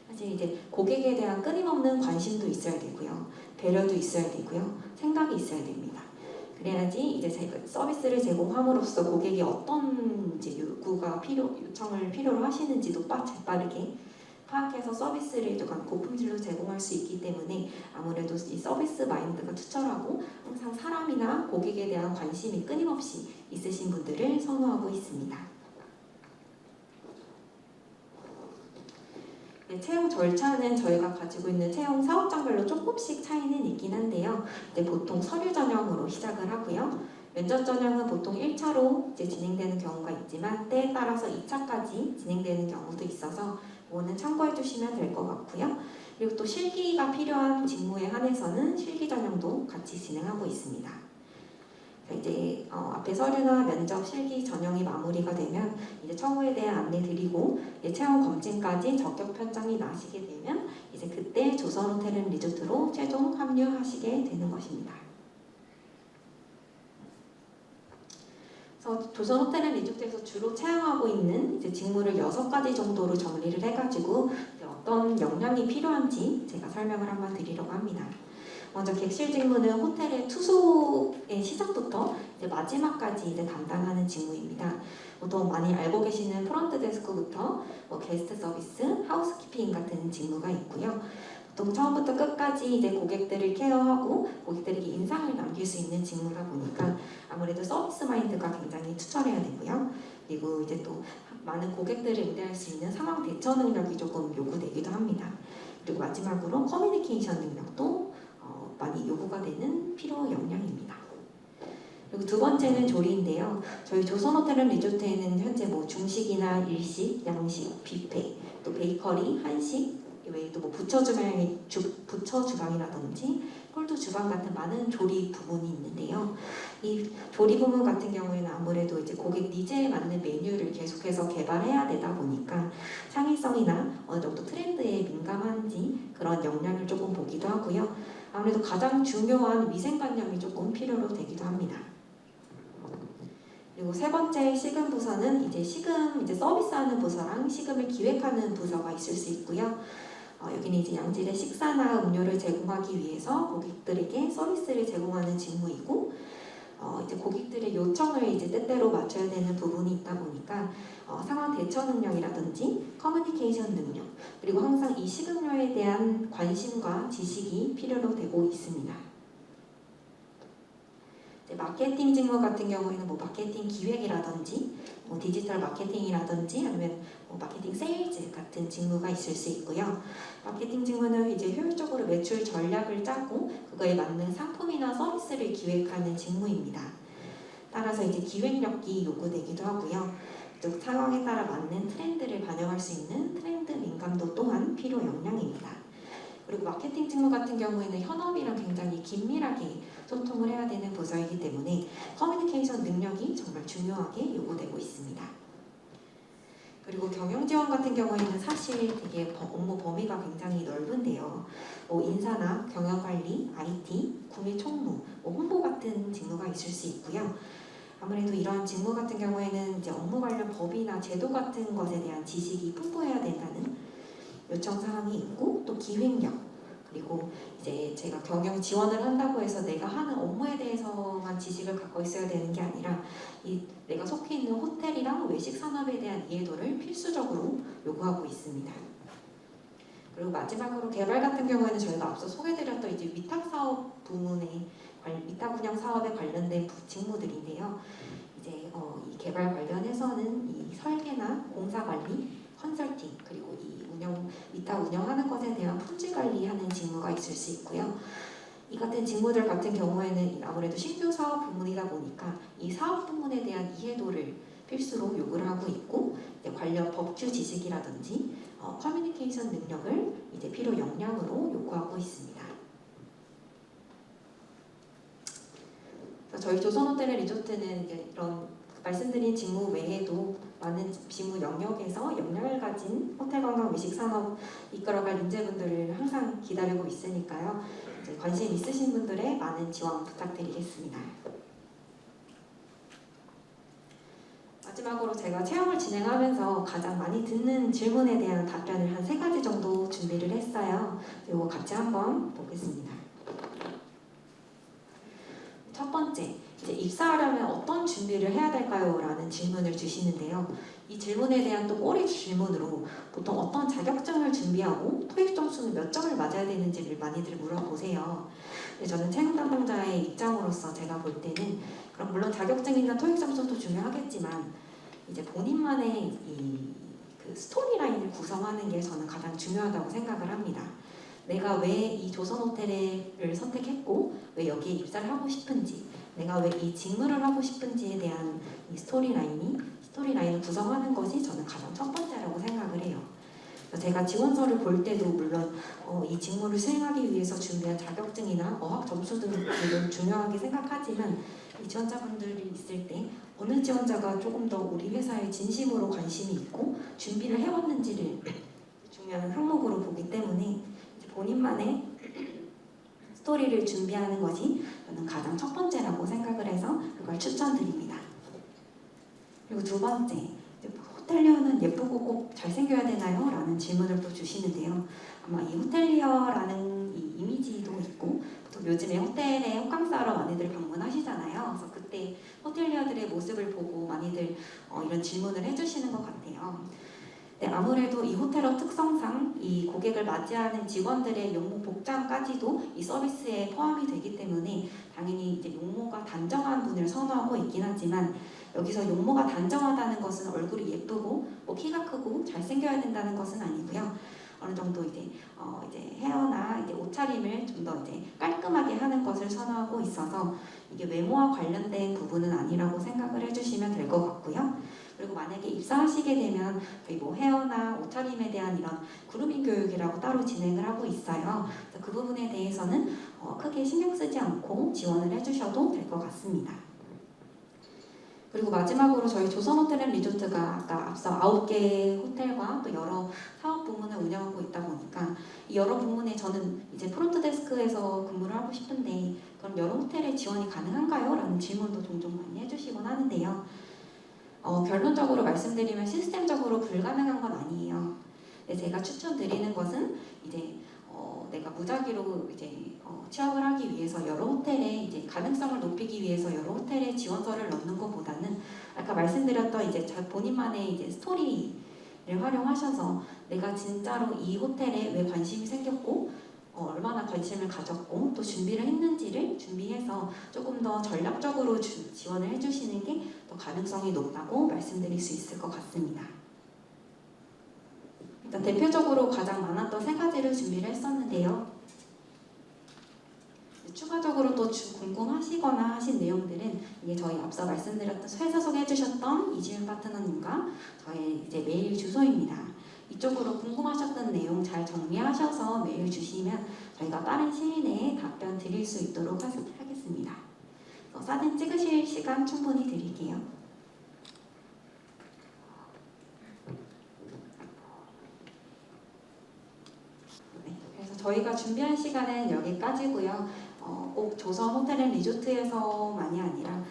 사실 이제 고객에 대한 끊임없는 관심도 있어야 되고요, 배려도 있어야 되고요, 생각이 있어야 됩니다. 그래야지 이제 서비스를 제공함으로써 고객이 어떤 이제 요청을 필요로 하시는지도 재빠르게 파악해서 서비스를 조금 고품질로 제공할 수 있기 때문에 아무래도 이 서비스 마인드가 투철하고 항상 사람이나 고객에 대한 관심이 끊임없이 있으신 분들을 선호하고 있습니다. 채용 절차는 저희가 가지고 있는 채용 사업장별로 조금씩 차이는 있긴 한데요. 보통 서류 전형으로 시작을 하고요. 면접 전형은 보통 1차로 이제 진행되는 경우가 있지만 때에 따라서 2차까지 진행되는 경우도 있어서 그거는 참고해 주시면 될 것 같고요. 그리고 또 실기가 필요한 직무에 한해서는 실기 전형도 같이 진행하고 있습니다. 이제 앞에 서류나 면접, 실기 전형이 마무리가 되면 이제 처우에 대한 안내 드리고 채용 검증까지 적격 편성이 나시게 되면 이제 그때 조선호텔앤리조트로 최종 합류하시게 되는 것입니다. 그래서 조선호텔앤리조트에서 주로 채용하고 있는 이제 직무를 6가지 정도로 정리를 해가지고 어떤 역량이 필요한지 제가 설명을 한번 드리려고 합니다. 먼저 객실 직무는 호텔의 투숙의 시작부터 이제 마지막까지 이제 담당하는 직무입니다. 보통 많이 알고 계시는 프런트 데스크부터 게스트 서비스, 하우스키핑 같은 직무가 있고요. 보통 처음부터 끝까지 이제 고객들을 케어하고 고객들에게 인상을 남길 수 있는 직무다 보니까 아무래도 서비스 마인드가 굉장히 투철해야 되고요. 그리고 이제 또 많은 고객들을 응대할 수 있는 상황 대처 능력이 조금 요구되기도 합니다. 그리고 마지막으로 커뮤니케이션 능력도 많이 요구가 되는 필요 역량입니다. 그리고 두 번째는 조리인데요. 저희 조선호텔앤리조트에는 현재 중식이나 일식, 양식, 뷔페, 또 베이커리, 한식 외에도 부처 주방이라든지 홀도 주방 같은 많은 조리 부문이 있는데요. 이 조리 부문 같은 경우에는 아무래도 이제 고객 니즈에 맞는 메뉴를 계속해서 개발해야 되다 보니까 창의성이나 어느 정도 트렌드에 민감한지 그런 역량을 조금 보기도 하고요. 아무래도 가장 중요한 위생관념이 조금 필요로 되기도 합니다. 그리고 세 번째 식음 부서는 이제 서비스하는 부서랑 식음을 기획하는 부서가 있을 수 있고요. 여기는 이제 양질의 식사나 음료를 제공하기 위해서 고객들에게 서비스를 제공하는 직무이고, 이제 고객들의 요청을 이제 때때로 맞춰야 되는 부분이 있다 보니까 상황 대처 능력이라든지 커뮤니케이션 능력, 그리고 항상 이 식음료에 대한 관심과 지식이 필요로 되고 있습니다. 마케팅 직무 같은 경우에는 마케팅 기획이라든지 디지털 마케팅이라든지 아니면 마케팅 세일즈 같은 직무가 있을 수 있고요. 마케팅 직무는 이제 효율적으로 매출 전략을 짜고 그거에 맞는 상품이나 서비스를 기획하는 직무입니다. 따라서 이제 기획력이 요구되기도 하고요. 또 상황에 따라 맞는 트렌드를 반영할 수 있는 트렌드 민감도 또한 필요 역량입니다. 그리고 마케팅 직무 같은 경우에는 현업이랑 굉장히 긴밀하게 소통을 해야 되는 부서이기 때문에 커뮤니케이션 능력이 정말 중요하게 요구되고 있습니다. 그리고 경영 지원 같은 경우에는 사실 되게 업무 범위가 굉장히 넓은데요. 인사나 경영 관리, IT, 구매 총무, 홍보 같은 직무가 있을 수 있고요. 아무래도 이러한 직무 같은 경우에는 이제 업무 관련 법이나 제도 같은 것에 대한 지식이 풍부해야 된다는 요청 사항이 있고, 또 기획력, 그리고 이제 제가 경영 지원을 한다고 해서 내가 하는 업무에 대해서만 지식을 갖고 있어야 되는 게 아니라 내가 속해 있는 호텔이랑 외식 산업에 대한 이해도를 필수적으로 요구하고 있습니다. 그리고 마지막으로 개발 같은 경우에는 저희가 앞서 소개드렸던 이제 위탁 사업 부문의 위탁 운영 사업에 관련된 직무들인데요. 이제 이 개발 관련해서는 이 설계나 공사 관리, 컨설팅, 그리고 이 위탁 운영하는 것에 대한 품질 관리하는 직무가 있을 수 있고요. 이 같은 직무들 같은 경우에는 아무래도 신규 사업 부문이다 보니까 이 사업 부문에 대한 이해도를 필수로 요구를 하고 있고, 이제 관련 법규 지식이라든지 커뮤니케이션 능력을 이제 필요 역량으로 요구하고 있습니다. 저희 조선호텔앤리조트는 이제 이런 말씀드린 직무 외에도 많은 직무 영역에서 역량을 가진 호텔관광 외식 산업 이끌어갈 인재분들을 항상 기다리고 있으니까요. 이제 관심 있으신 분들의 많은 지원 부탁드리겠습니다. 마지막으로 제가 체험을 진행하면서 가장 많이 듣는 질문에 대한 답변을 한 3가지 정도 준비를 했어요. 이거 같이 한번 보겠습니다. 첫 번째, 이제 입사하려면 어떤 준비를 해야 될까요? 라는 질문을 주시는데요. 이 질문에 대한 또 꼬리 질문으로 보통 어떤 자격증을 준비하고 토익 점수는 몇 점을 맞아야 되는지를 많이들 물어보세요. 근데 저는 채용 담당자의 입장으로서 제가 볼 때는 그럼 물론 자격증이나 토익 점수도 중요하겠지만 이제 본인만의 그 스토리라인을 구성하는 게 저는 가장 중요하다고 생각을 합니다. 내가 왜 이 조선호텔을 선택했고 왜 여기에 입사를 하고 싶은지, 내가 왜 이 직무를 하고 싶은지에 대한 이 스토리라인을 구성하는 것이 저는 가장 첫 번째라고 생각을 해요. 제가 지원서를 볼 때도 물론 이 직무를 수행하기 위해서 준비한 자격증이나 어학 점수 등을 중요하게 생각하지만 이 지원자분들이 있을 때 어느 지원자가 조금 더 우리 회사에 진심으로 관심이 있고 준비를 해왔는지를 중요한 항목으로 보기 때문에 본인만의 스토리를 준비하는 것이 저는 가장 첫 번째라고 생각을 해서 그걸 추천드립니다. 그리고 두 번째, 호텔리어는 예쁘고 꼭 잘생겨야 되나요? 라는 질문을 또 주시는데요. 아마 이 호텔리어라는 이 이미지도 있고 또 요즘에 호텔에 호캉스하러 많이들 방문하시잖아요. 그래서 그때 호텔리어들의 모습을 보고 많이들 이런 질문을 해주시는 것 같아요. 네, 아무래도 이 호텔업 특성상 이 고객을 맞이하는 직원들의 용모 복장까지도 이 서비스에 포함이 되기 때문에 당연히 이제 용모가 단정한 분을 선호하고 있긴 하지만 여기서 용모가 단정하다는 것은 얼굴이 예쁘고 키가 크고 잘생겨야 된다는 것은 아니고요. 어느 정도 이제 헤어나 이제 옷차림을 좀 더 이제 깔끔하게 하는 것을 선호하고 있어서 이게 외모와 관련된 부분은 아니라고 생각을 해주시면 될 것 같고요. 그리고 만약에 입사하시게 되면 저희 헤어나 옷차림에 대한 이런 그루밍 교육이라고 따로 진행을 하고 있어요. 그래서 그 부분에 대해서는 크게 신경 쓰지 않고 지원을 해주셔도 될 것 같습니다. 그리고 마지막으로 저희 조선호텔앤리조트가 아까 앞서 9개 호텔과 또 여러 사업 부문을 운영하고 있다 보니까 이 여러 부문에 저는 이제 프론트 데스크에서 근무를 하고 싶은데 그럼 여러 호텔에 지원이 가능한가요? 라는 질문도 종종 많이 해주시곤 하는데요. 결론적으로 말씀드리면 시스템적으로 불가능한 건 아니에요. 근데 제가 추천드리는 것은 이제 내가 무작위로 이제 취업을 하기 위해서 여러 호텔에 이제 가능성을 높이기 위해서 여러 호텔에 지원서를 넣는 것보다는 아까 말씀드렸던 이제 본인만의 이제 스토리를 활용하셔서 내가 진짜로 이 호텔에 왜 관심이 생겼고 얼마나 관심을 가졌고 또 준비를 했는지를 준비해서 조금 더 전략적으로 지원을 해주시는 게 더 가능성이 높다고 말씀드릴 수 있을 것 같습니다. 일단 대표적으로 가장 많았던 3가지를 준비를 했었는데요. 추가적으로 또 궁금하시거나 하신 내용들은 이게 저희 앞서 말씀드렸던 회사 소개해주셨던 이지윤 파트너님과 저의 이제 메일 주소입니다. 이쪽으로 궁금하셨던 내용 잘 정리하셔서 메일 주시면 저희가 빠른 시일 내에 답변 드릴 수 있도록 하겠습니다. 사진 찍으실 시간 충분히 드릴게요. 저희가 준비한 시간은 여기까지고요. 꼭 조선 호텔 앤 리조트에서만이 아니라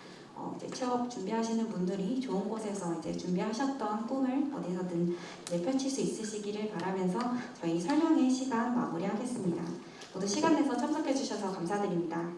이제 취업 준비하시는 분들이 좋은 곳에서 이제 준비하셨던 꿈을 어디서든 이제 펼칠 수 있으시기를 바라면서 저희 설명회 시간 마무리하겠습니다. 모두 시간 내서 참석해 주셔서 감사드립니다.